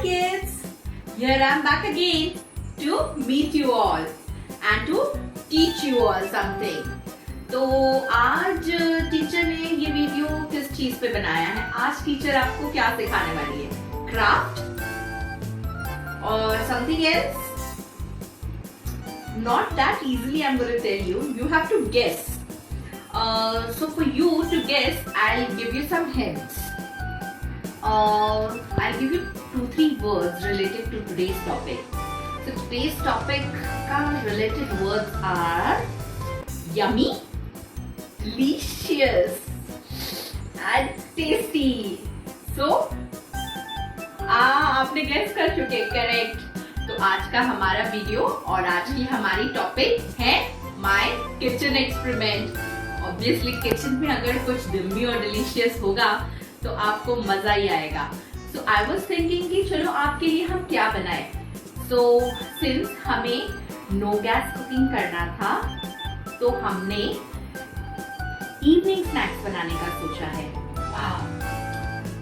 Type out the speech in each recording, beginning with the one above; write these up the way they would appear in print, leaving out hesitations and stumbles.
kids! Here I am back again to meet you all and to teach you all something. तो आज teacher ने ये video किस चीज पे बनाया है? आज टीचर आपको क्या सिखाने वाली है? क्राफ्ट और something else? Not that easily I'm going to tell you. You have to guess. So for you to guess, I'll give you some hints. I'll give you 2-3 words related to today's topic. So today's topic का related words are yummy, delicious and tasty. So आपने guess कर चुके, correct. तो आज का हमारा video और आज की हमारी टॉपिक है my kitchen experiment. Obviously kitchen में अगर कुछ यम्मी और डिलीशियस होगा तो आपको मजा ही आएगा. सो आई वाज थिंकिंग कि चलो आपके लिए हम क्या बनाएं. सो सिंस हमें नो गैस कुकिंग करना था तो हमने इवनिंग स्नैक्स बनाने का सोचा है.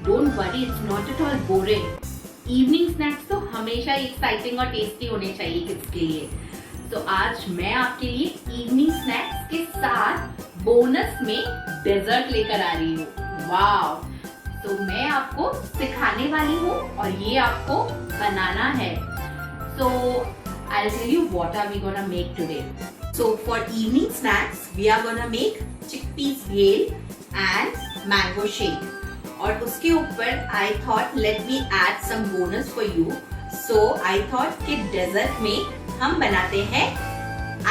Don't worry, it's not at all boring. Evening snacks तो हमेशा एक्साइटिंग और टेस्टी होने चाहिए किड्स के लिए. तो आज मैं आपके लिए इवनिंग स्नैक्स के साथ बोनस में डेजर्ट लेकर आ रही हूँ. वाव! तो मैं आपको सिखाने वाली हूँ और ये आपको बनाना है. So I'll tell you what are we gonna make today. So for evening snacks we are gonna make chickpeas bhel and mango shake. और उसके ऊपर I thought let me add some bonus for you. So I thought कि desert में हम बनाते हैं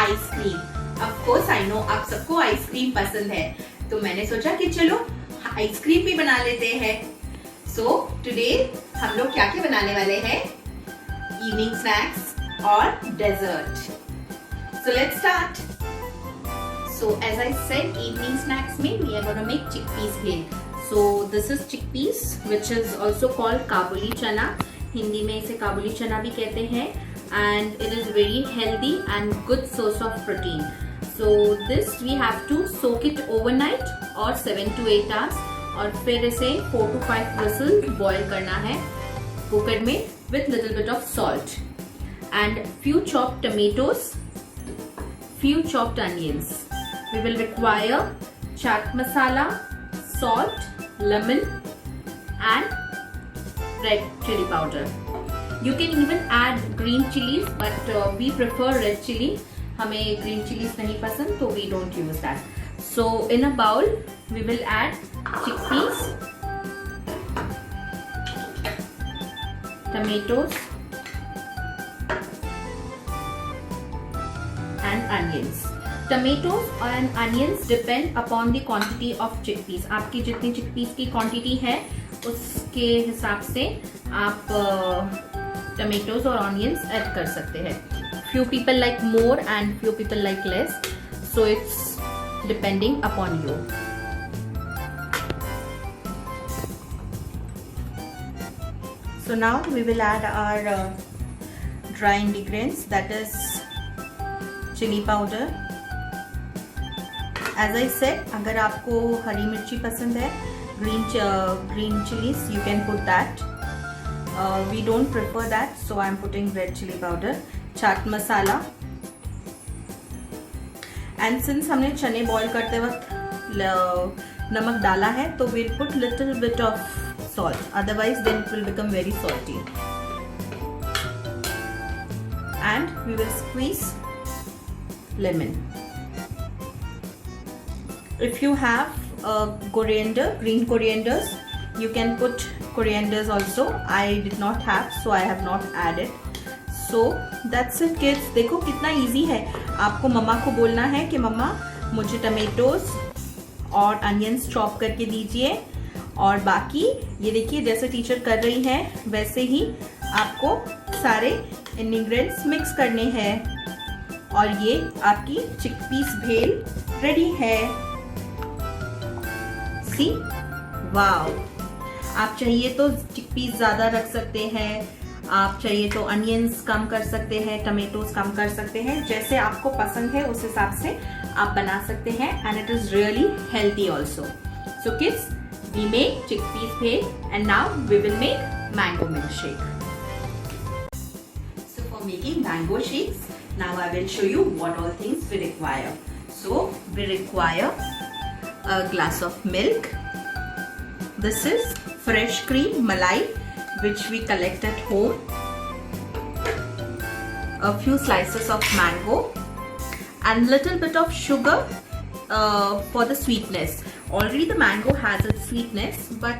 ice cream. Of course I know आप सबको आइसक्रीम पसंद है तो मैंने सोचा कि चलो आइसक्रीम भी बना लेते हैं. So today हम लोग क्या क्या बनाने वाले हैं? इवनिंग स्नैक्स और desert. So let's start. So as I said, evening snacks में we are gonna make chickpeas bhel. So this is chickpeas which is also called काबुली चना. हिंदी में इसे काबुली चना भी कहते हैं and it is very healthy and good source of protein. So this we have to soak it overnight or 7 to 8 hours और फिर इसे 4 to 5 whistles boil करना है कुकर में with little bit of salt and few chopped tomatoes, few chopped onions. We will require chaat masala, salt, lemon and red chili powder. You can even add green chilies but we prefer red chili. हमें green chilies नहीं पसंद तो we don't use that. So in a bowl we will add chickpeas, tomatoes and onions. Tomatoes and onions depend upon the quantity of chickpeas. आपकी जितनी chickpeas की quantity है उसके हिसाब से आप tomatoes और onions add कर सकते हैं. Few people like more and few people like less, so it's depending upon you. So now we will add our dry ingredients, that is chili powder. As I said, अगर आपको हरी मिर्ची पसंद है, green chilies, you can put that. We don't prefer that, so I'm putting red chili powder. Chaat masala and since हमने चने boil करते वक्त नमक डाला है तो we'll put little bit of salt, otherwise then it will become very salty. And we will squeeze lemon. If you have coriander, green corianders, you can put corianders also. I did not have, so I have not added. So that's it kids. देखो कितना easy है. आपको मम्मा को बोलना है कि मम्मा मुझे tomatoes और अनियंस चॉप करके दीजिए और बाकी ये देखिए जैसे टीचर कर रही है वैसे ही आपको सारे इंग्रेडिएंट्स मिक्स करने हैं और ये आपकी चिकपीस भेल रेडी है. सी वाव! आप चाहिए तो चिकपीस ज़्यादा रख सकते हैं, आप चाहिए तो अनियंस कम कर सकते हैं, टमेटोज कम कर सकते हैं, जैसे आपको पसंद है उस हिसाब से आप बना सकते हैं. And it is really healthy also. So kids, we make chickpeas bhel and now we will make mango milkshake. making mango shakes. Now I will show you what all things we require. So we require a glass of milk. This is fresh cream malai which we collect at home. A few slices of mango and little bit of sugar for the sweetness. Already the mango has its sweetness, but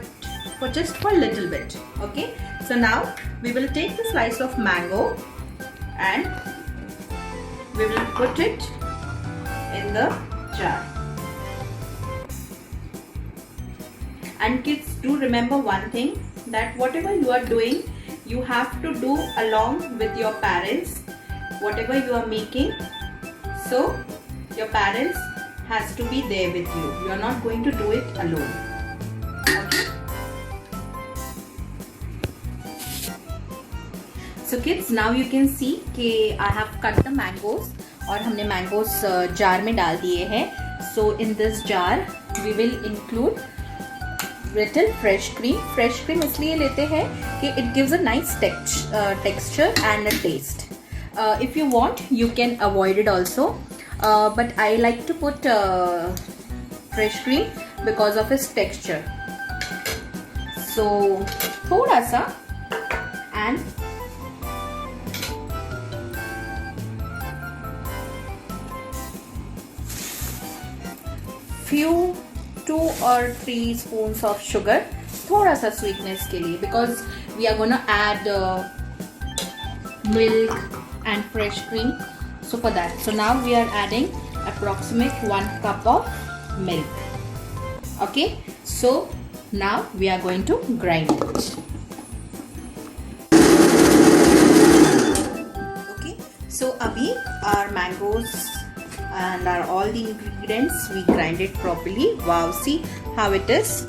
just for a little bit. Okay, so now we will take the slice of mango and we will put it in the jar. And kids, do remember one thing, that whatever you are doing, you have to do along with your parents. Whatever you are making, so your parents has to be there with you. You are not going to do it alone. Okay? So kids, now you can see कि I have cut the mangoes और हमने mangoes jar में डाल दिए हैं. So in this jar we will include little fresh cream. Fresh cream इसलिए लेते हैं कि it gives a nice texture and a taste. If you want, you can avoid it also. But I like to put fresh cream because of its texture. So थोड़ा सा and few 2 or 3 spoons of sugar, थोड़ा सा sweetness के लिए, because we are gonna add milk and fresh cream. So for that, so now we are adding approximate 1 cup of milk. Okay, so now we are going to grind it. Okay, so abhi our mangoes and all the ingredients we grind it properly. Wow, see how it is.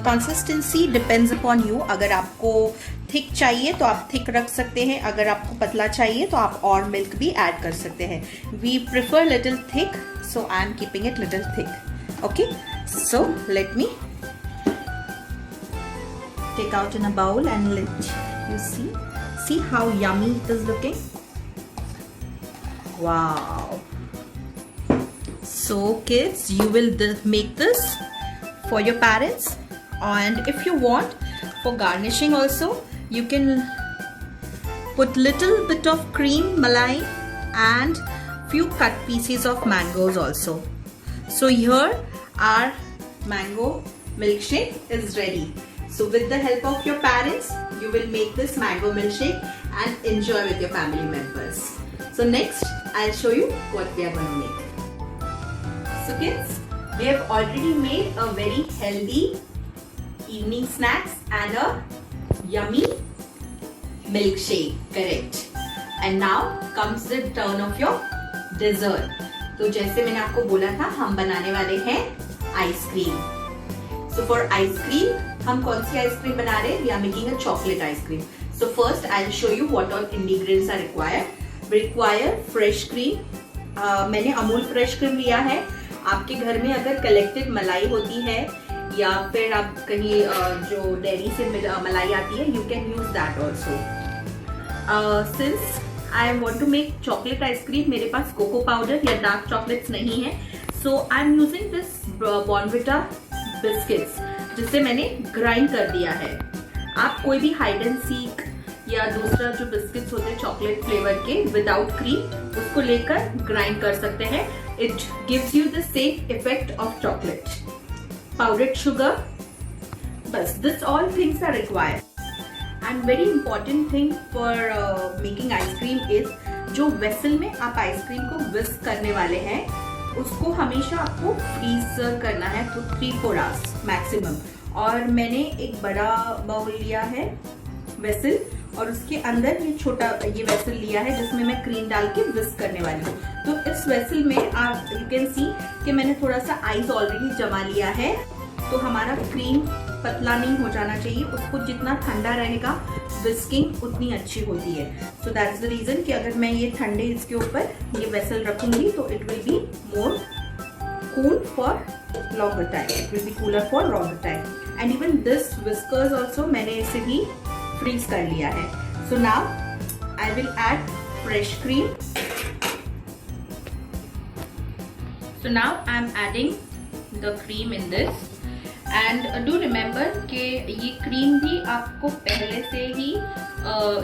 Consistency depends upon you. अगर आपको thick चाहिए तो आप thick रख सकते हैं, अगर आपको पतला चाहिए तो आप और मिल्क भी ऐड कर सकते हैं. We prefer little thick, so I am keeping it little thick. Okay, so let me take out in a bowl and let you see how yummy it is looking. Wow. So kids, you will make this for your parents, and if you want, for garnishing also, you can put little bit of cream malai and few cut pieces of mangoes also. So here our mango milkshake is ready. So with the help of your parents, you will make this mango milkshake and enjoy with your family members. So next, I'll show you what we are going to make. So kids, we have already made a very healthy evening snacks and a yummy milkshake, correct? And now comes the turn of your dessert. तो जैसे मैंने आपको बोला था, हम बनाने वाले हैं ice cream. So for ice cream, हम कौन सी आइसक्रीम बना रहे हैं? We are making a chocolate ice cream. So first I'll show you what all ingredients are required. We require fresh cream. मैंने अमूल फ्रेश क्रीम लिया है. आपके घर में अगर कलेक्टेड मलाई होती है या फिर आप कहीं जो डेयरी से मलाई आती है, you can use that also. Since I want to make chocolate ice cream, मेरे पास कोको पाउडर या डार्क चॉकलेट्स नहीं है, so I am using this Bournvita biscuits जिसे मैंने ग्राइंड कर दिया है. आप कोई भी हाइड एंड सीक या दूसरा जो बिस्किट्स होते हैं चॉकलेट फ्लेवर के विदाउट क्रीम, उसको लेकर ग्राइंड कर सकते हैं. It gives you the same effect of chocolate. Powdered sugar, बस this all things are required. And very important thing for making ice cream is जो वेसल में आप आइसक्रीम को विस्क करने वाले हैं, उसको हमेशा आपको फ्रीज करना है तो 3-4 आवर्स मैक्सिमम. और मैंने एक बड़ा बाउल लिया है वेसल, और उसके अंदर ये छोटा ये वेसल लिया है जिसमें मैं क्रीम डाल के विस्क करने वाली हूँ. तो इस वेसल में आप यू कैन सी कि मैंने थोड़ा सा आइस ऑलरेडी जमा लिया है, तो हमारा क्रीम पतला नहीं हो जाना चाहिए. उसको जितना ठंडा रहेगा विस्किंग उतनी अच्छी होती है. सो दैट्स द रीजन कि अगर मैं ये ठंडे इसके ऊपर ये वेसल रखूंगी तो it will be more cool for longer time. It will be cooler for longer time. And even this whiskers also मैंने इसे भी फ्रीज कर लिया है. So now I will add fresh cream. So now I am adding the cream in this. And do remember कि ये cream भी आपको पहले से ही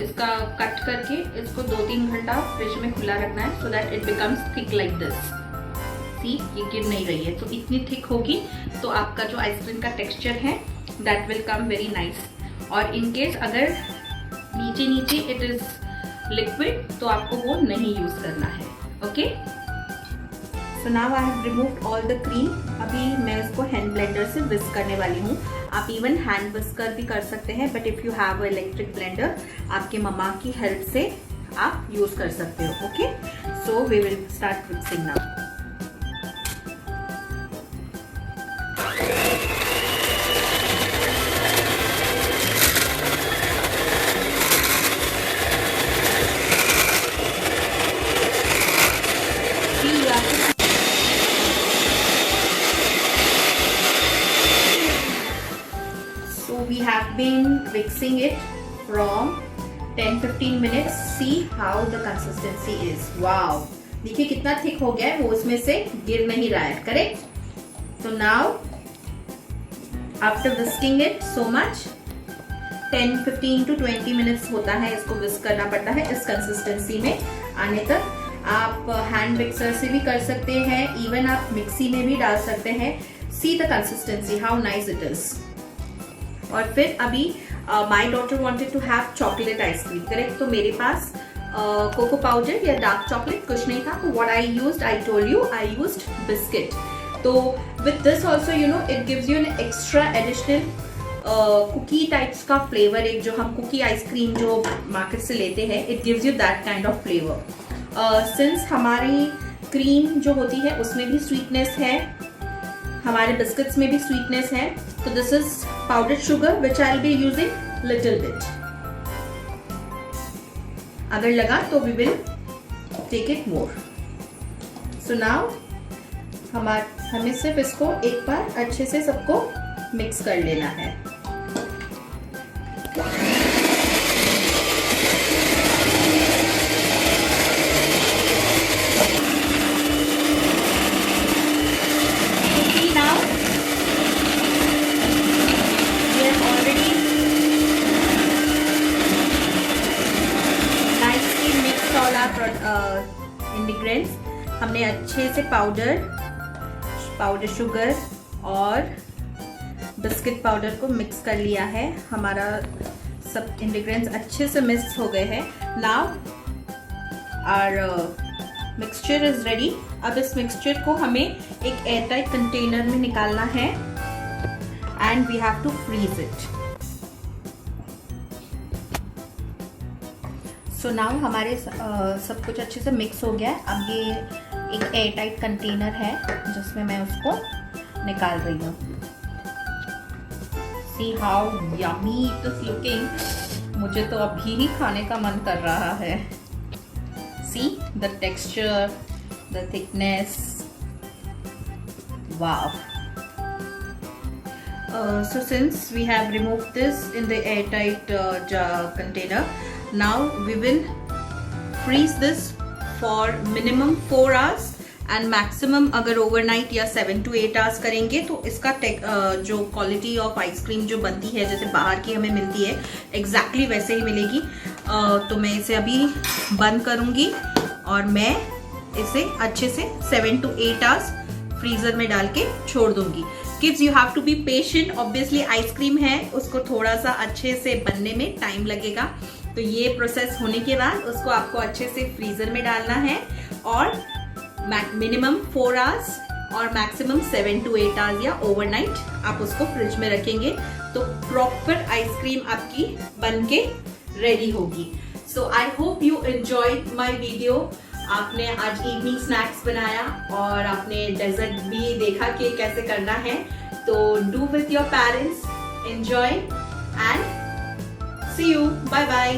इसका कट करके इसको 2-3 घंटा फ्रिज में खुला रखना है, so that it becomes thick like this. See, ये गिर नहीं रही है, तो इतनी थिक होगी तो आपका जो आइसक्रीम का टेक्सचर है that will come very nice. और in case अगर नीचे नीचे it is liquid तो आपको वो नहीं यूज करना है. Okay, so now I have removed all the cream. अभी मैं इसको हैंड ब्लेंडर से विस्क करने वाली हूँ. आप इवन हैंड विस्कर भी कर सकते हैं, but if you have a electric blender आपके मम्मा की हेल्प से आप यूज़ कर सकते हो. Okay, so we will start mixing now. We have been mixing it from 10-15 minutes. See how the consistency is. Wow! देखिए कितना थिक हो गया है, वो उसमें से गिर नहीं रहा है. Correct? So now after whisking it so much, 10-15 to 20 minutes होता है, इसको whisk करना पड़ता है इस कंसिस्टेंसी में आने तक. आप हैंड मिक्सर से भी कर सकते हैं, इवन आप मिक्सी में भी डाल सकते हैं. See the consistency, how nice it is. और फिर अभी my daughter wanted to have chocolate ice cream. Correct? तो मेरे पास कोको पाउडर या डार्क चॉकलेट कुछ नहीं था, तो what I used, I told you, I used biscuit. तो with this also you know it gives you an extra additional cookie types का फ्लेवर. एक जो हम कुकी आइसक्रीम जो मार्केट से लेते हैं, it gives you that kind of flavour. Since हमारी क्रीम जो होती है उसमें भी स्वीटनेस है, हमारे बिस्किट्स में भी स्वीटनेस है, तो this is powdered sugar which I will be using little bit. अगर लगा तो we will take it more. So now हमें सिर्फ इसको एक बार अच्छे से सबको मिक्स कर लेना है. इंग्रेडिएंट्स हमने अच्छे से पाउडर शुगर और बिस्किट पाउडर को मिक्स कर लिया है. हमारा सब इंग्रेडिएंट्स अच्छे से मिक्स हो गए हैं. Now our mixture is ready. अब इस मिक्सचर को हमें एक एयरटाइट कंटेनर में निकालना है and we have to freeze it. So now हमारे सब कुछ अच्छे से मिक्स हो गया है. अब ये एक एयरटाइट कंटेनर है जिसमें मैं उसको निकाल रही हूँ. See how yummy it is looking. मुझे तो अभी ही खाने का मन कर रहा है. See the texture, the thickness. Wow. So since we have removed this in the airtight container, now we will freeze this for minimum 4 hours and maximum अगर overnight या 7 to 8 hours करेंगे तो इसका जो quality of आइसक्रीम जो बनती है जैसे बाहर की हमें मिलती है exactly वैसे ही मिलेगी. तो मैं इसे अभी बंद करूँगी और मैं इसे अच्छे से 7 to 8 hours फ्रीजर में डाल के छोड़ दूंगी. Kids you have to be patient. Obviously ice cream है, उसको थोड़ा सा अच्छे से बनने में टाइम लगेगा. तो ये प्रोसेस होने के बाद उसको आपको अच्छे से फ्रीजर में डालना है और मिनिमम 4 आवर्स और मैक्सिमम 7 to 8 आवर्स या ओवरनाइट आप उसको फ्रिज में रखेंगे तो प्रॉपर आइसक्रीम आपकी बन के रेडी होगी. So I hope you enjoyed my video. आपने आज इवनिंग स्नैक्स बनाया और आपने डेजर्ट भी देखा कि कैसे करना है. तो do with your parents, enjoy and see you. Bye bye.